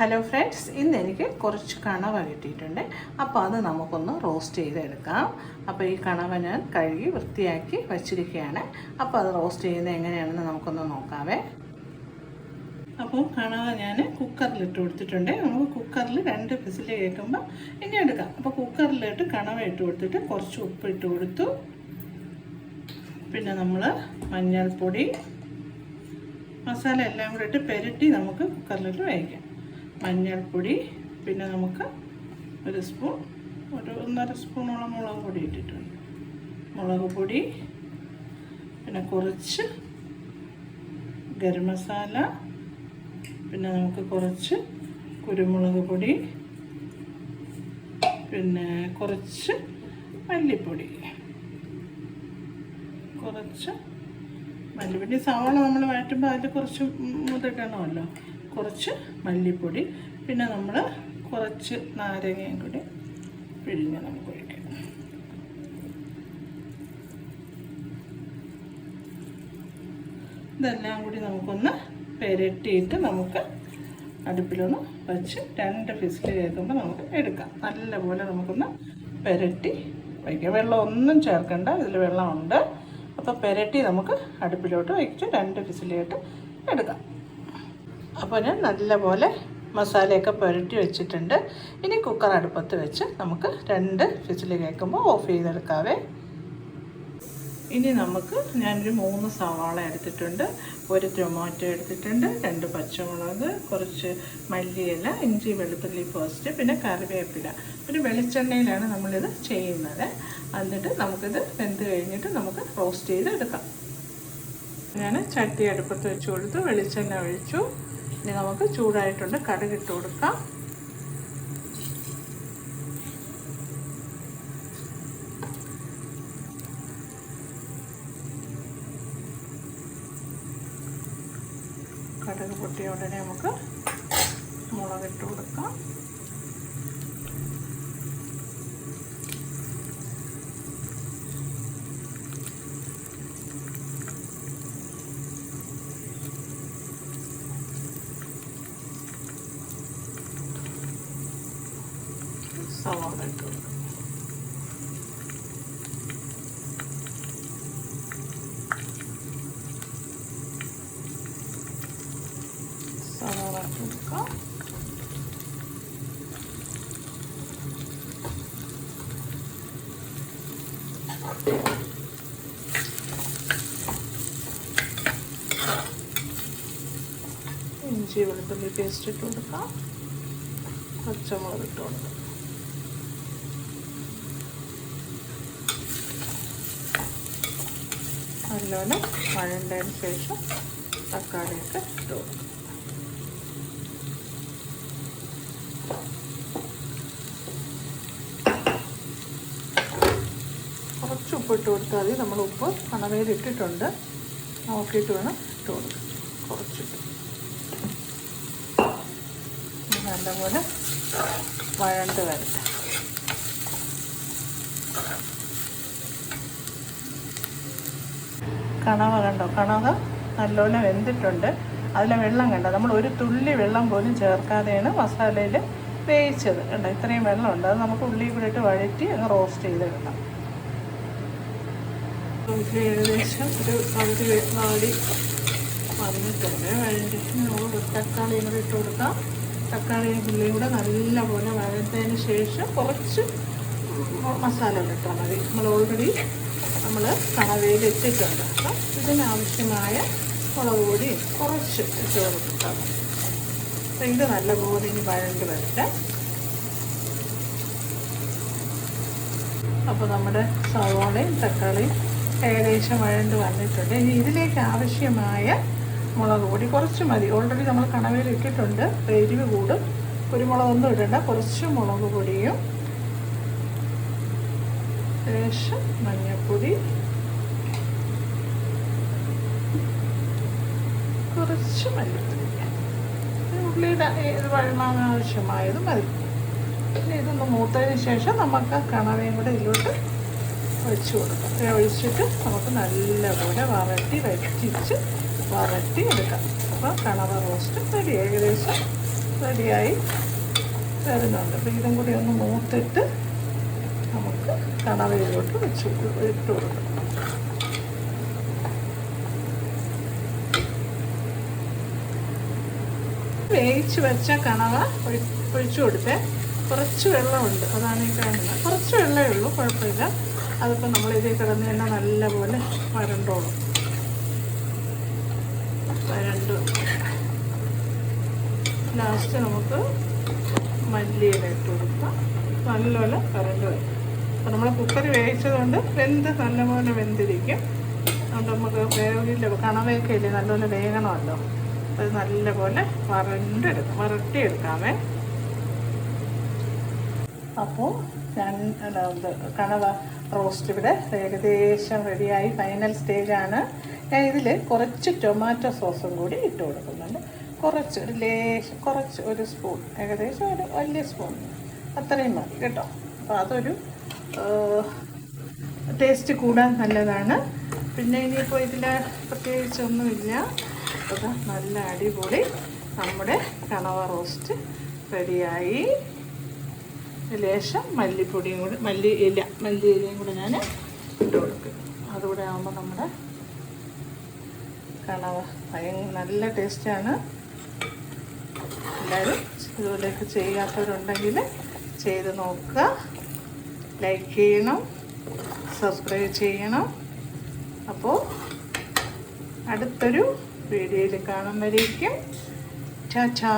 Hello friends, ഇന്ന് എനിക്ക് കുറച്ച് കണവ കിട്ടിയിട്ടുണ്ട്. അപ്പോൾ അത് നമുക്കൊന്ന് റോസ്റ്റ് ചെയ്തെടുക്കാം. അപ്പോൾ ഈ കണവ ഞാൻ കഴുകി വൃത്തിയാക്കി വച്ചിരിക്കുകയാണ്. അപ്പോൾ അത് റോസ്റ്റ് ചെയ്യുന്നത് എങ്ങനെയാണെന്ന് നമുക്കൊന്ന് നോക്കാവേ. അപ്പോൾ കണവ ഞാൻ കുക്കറിലിട്ട് കൊടുത്തിട്ടുണ്ട്. നമുക്ക് കുക്കറിൽ 2 വിസിൽ കേൾക്കുമ്പോൾ ഇനി എടുക്കാം. അപ്പോൾ കുക്കറിലിട്ട് കണവ ഇട്ട് കൊടുത്തിട്ട് കുറച്ച് ഉപ്പ് ഇട്ട് കൊടുത്തു. പിന്നെ നമ്മൾ മഞ്ഞൾപ്പൊടി, മസാല എല്ലാം കൂടെ ഇട്ട് പെരട്ടി നമുക്ക് കുക്കറിലിട്ട് വേവിക്കാം. മഞ്ഞൾപ്പൊടി, പിന്നെ നമുക്ക് 1 സ്പൂൺ, 1.5 സ്പൂണോളം മുളക് പൊടി ഇട്ടിട്ടുണ്ട്. മുളക് പൊടി, പിന്നെ കുറച്ച് ഗരം മസാല, പിന്നെ നമുക്ക് കുറച്ച് കുരുമുളക് പൊടി, പിന്നെ കുറച്ച് മല്ലിപ്പൊടി, കുറച്ച് മല്ലിപ്പൊടി. സവാള നമ്മൾ വഴറ്റുമ്പോൾ അതിൽ കുറച്ച് മുതിട്ടണമല്ലോ. കുറച്ച് മല്ലിപ്പൊടി, പിന്നെ നമ്മൾ കുറച്ച് നാരങ്ങയും കൂടി പിഴിഞ്ഞ് നമുക്ക് ഒഴിക്കാം. ഇതെല്ലാം കൂടി നമുക്കൊന്ന് പെരട്ടിയിട്ട് നമുക്ക് അടുപ്പിലൊന്ന് വെച്ച് 2 വിസിൽ കേൾക്കുമ്പോൾ നമുക്ക് എടുക്കാം. നല്ലപോലെ നമുക്കൊന്ന് പെരട്ടി വയ്ക്കാം. വെള്ളം ഒന്നും ചേർക്കണ്ട, ഇതിൽ വെള്ളമുണ്ട്. അപ്പോൾ പെരട്ടി നമുക്ക് അടുപ്പിലോട്ട് വയ്ച്ച് 2 വിസിലായിട്ട് എടുക്കാം. അപ്പോൾ ഞാൻ നല്ലപോലെ മസാലയൊക്കെ പുരട്ടി വെച്ചിട്ടുണ്ട്. ഇനി കുക്കർ അടുപ്പത്ത് വെച്ച് നമുക്ക് 2 വിസിൽ കേൾക്കുമ്പോൾ ഓഫ് ചെയ്തെടുക്കാവേ. ഇനി നമുക്ക് ഞാനൊരു 3 സവാള എടുത്തിട്ടുണ്ട്, 1 ടൊമാറ്റോ എടുത്തിട്ടുണ്ട്, 2 പച്ചമുളക്, കുറച്ച് മല്ലിയില, ഇഞ്ചി വെളുത്തുള്ളി പേസ്റ്റ്, പിന്നെ കറിവേപ്പില. ഒരു വെളിച്ചെണ്ണയിലാണ് നമ്മളിത് ചെയ്യുന്നത്. എന്നിട്ട് നമുക്കിത് വെന്ത് കഴിഞ്ഞിട്ട് നമുക്ക് റോസ്റ്റ് ചെയ്ത് എടുക്കാം. ഞാൻ ചട്ടി അടുപ്പത്ത് വെച്ച് കൊടുത്ത് വെളിച്ചെണ്ണ ഒഴിച്ചു. ഇനി നമുക്ക് ചൂടായിട്ടുണ്ട്, കടുക് ഇട്ട് കൊടുക്കാം. കടുക് പൊട്ടിയ ഉടനെ നമുക്ക് മുളകിട്ട് കൊടുക്കാം. സവാള ഇട്ട് കൊടുക്കാം. സവാള ഇട്ട് കൊടുക്കാം. ഇഞ്ചി വെളുത്തുള്ളി പേസ്റ്റ് ഇട്ട് കൊടുക്കാം. പച്ചമുളക് ഇട്ട് കൊടുക്കാം. നല്ലോണം വഴണ്ടതിന് ശേഷം തക്കാളിയൊക്കെ ഇട്ട് കൊടുക്കും. കുറച്ച് ഉപ്പ് ഇട്ട് കൊടുത്താൽ മതി. നമ്മൾ ഉപ്പ് കണവയിൽ ഇട്ടിട്ടുണ്ട്, നോക്കിയിട്ട് വേണം ഇട്ട് കൊടുക്കാം. കുറച്ചിട്ട് നല്ലപോലെ വഴണ്ട് വരട്ടെ. കണവ കണ്ടോ, കണവ നല്ലോണം വെന്തിട്ടുണ്ട്. അതിലെ വെള്ളം കണ്ടോ, നമ്മൾ ഒരു തുള്ളി വെള്ളം പോലും ചേർക്കാതെയാണ് മസാലയിൽ വേവിച്ചത്. കണ്ടോ, ഇത്രയും വെള്ളമുണ്ട്. അത് നമുക്ക് ഉള്ളി കൂടെ ഇട്ട് വഴറ്റി അങ്ങ് റോസ്റ്റ് ചെയ്തെടുക്കാം. ഏകദേശം ഒരു പകുതി വാടി വന്നിട്ടുണ്ട്. വഴറ്റിട്ട് നമുക്ക് തക്കാളിയും കൂടെ ഇട്ട് കൊടുക്കാം. തക്കാളിയും ഉള്ളിയും കൂടെ നല്ലപോലെ വഴറ്റതിന് ശേഷം കുറച്ച് മസാല ഇട്ടാൽ മതി. നമ്മൾ ഓൾറെഡി കണവയിൽ ഇട്ടിട്ടുണ്ട്. അപ്പം ഇതിനാവശ്യമായ മുളക് പൊടി കുറച്ച് ഇട്ട് കൊടുക്കാം. അപ്പം ഇത് നല്ലപോലെ ഇനി വഴണ്ട് വരട്ടെ. അപ്പോൾ നമ്മുടെ സവാളയും തക്കാളിയും ഏകദേശം വഴണ്ട് വന്നിട്ടുണ്ട്. ഇനി ഇതിലേക്ക് ആവശ്യമായ മുളക് പൊടി കുറച്ച് മതി. ഓൾറെഡി നമ്മൾ കണവയിൽ ഇട്ടിട്ടുണ്ട്. എരിവ് കൂടും. കുരുമുളകൊന്നും ഇടണ്ട. കുറച്ച് മുളക് പൊടിയും ശേഷം മഞ്ഞൾപ്പൊടി, കുറച്ച് മല്ലിപ്പൊടി, ഉള്ളിയുടെ ഏത് വഴണാൻ ആവശ്യമായത് മതി. പിന്നെ ഇതൊന്ന് മൂത്തതിന് ശേഷം നമുക്ക് കണവയും കൂടെ ഇതിലോട്ട് ഒഴിച്ചു കൊടുക്കാം. ഒഴിച്ചിട്ട് നമുക്ക് നല്ലപോലെ വരട്ടി വറ്റിച്ച് വരട്ടി എടുക്കാം. അപ്പോൾ കണവ റോസ്റ്റ് റെഡി. ഏകദേശം റെഡിയായി വരുന്നുണ്ട്. അപ്പോൾ ഇതും കൂടി ഒന്ന് മൂത്തിട്ട് നമുക്ക് കണവയിലോട്ട് ഇട്ട് കൊടുക്കാം. വേവിച്ച് വെച്ച കണവ ഒഴിച്ചു കൊടുത്തേ. കുറച്ച് വെള്ളമുണ്ട്, അതാണ് ഈ കാണുന്നത്. കുറച്ച് വെള്ളമേ ഉള്ളൂ, കുഴപ്പമില്ല. അതിപ്പോൾ നമ്മൾ ഇതിൽ കിടന്ന് തന്നെ നല്ലപോലെ വരണ്ടോളും. വരണ്ട് ലാസ്റ്റ് നമുക്ക് മല്ലിയില ഇട്ട് കൊടുക്കാം. നല്ലപോലെ വരണ്ട് വരും. അപ്പോൾ നമ്മൾ കുക്കർ വേവിച്ചതുകൊണ്ട് നല്ലപോലെ വെന്തിരിക്കും. അതുകൊണ്ട് നമുക്ക് വേവില്ല, കണവയൊക്കെ ഇല്ലേ നല്ലപോലെ വേകണമല്ലോ. അത് നല്ലപോലെ വരട്ടിയെടുക്കാമേ. അപ്പോൾ കണവ റോസ്റ്റ് ഇവിടെ ഏകദേശം റെഡിയായി. ഫൈനൽ സ്റ്റേജാണ്. ഞാൻ ഇതിൽ കുറച്ച് ടൊമാറ്റോ സോസും കൂടി ഇട്ട് കൊടുക്കുന്നുണ്ട്. കുറച്ച് ഒരു സ്പൂൺ, ഏകദേശം ഒരു വലിയ സ്പൂൺ അത്രയും മതി കേട്ടോ. അപ്പോൾ അതൊരു ടേസ്റ്റ് കൂടാൻ നല്ലതാണ്. പിന്നെ ഇനിയിപ്പോൾ ഇതിൽ പ്രത്യേകിച്ചൊന്നുമില്ല. അത് നല്ല അടിപൊളി നമ്മുടെ കണവ റോസ്റ്റ് റെഡിയായി. ലേശം മല്ലിപ്പൊടിയും കൂടി മല്ലിയിലയും കൂടി ഞാൻ ഇട്ട് കൊടുക്കും. അതുകൂടെ ആകുമ്പോൾ നമ്മുടെ കണവ നല്ല ടേസ്റ്റാണ്. എല്ലാവരും ഇതുപോലെയൊക്കെ ചെയ്യാത്തവരുണ്ടെങ്കിൽ ചെയ്ത് നോക്കുക. ലൈക്ക് ചെയ്യണം, സബ്സ്ക്രൈബ് ചെയ്യണം. അപ്പോൾ അടുത്തൊരു വീഡിയോയിൽ കാണുമ്പോഴേക്കും ചാ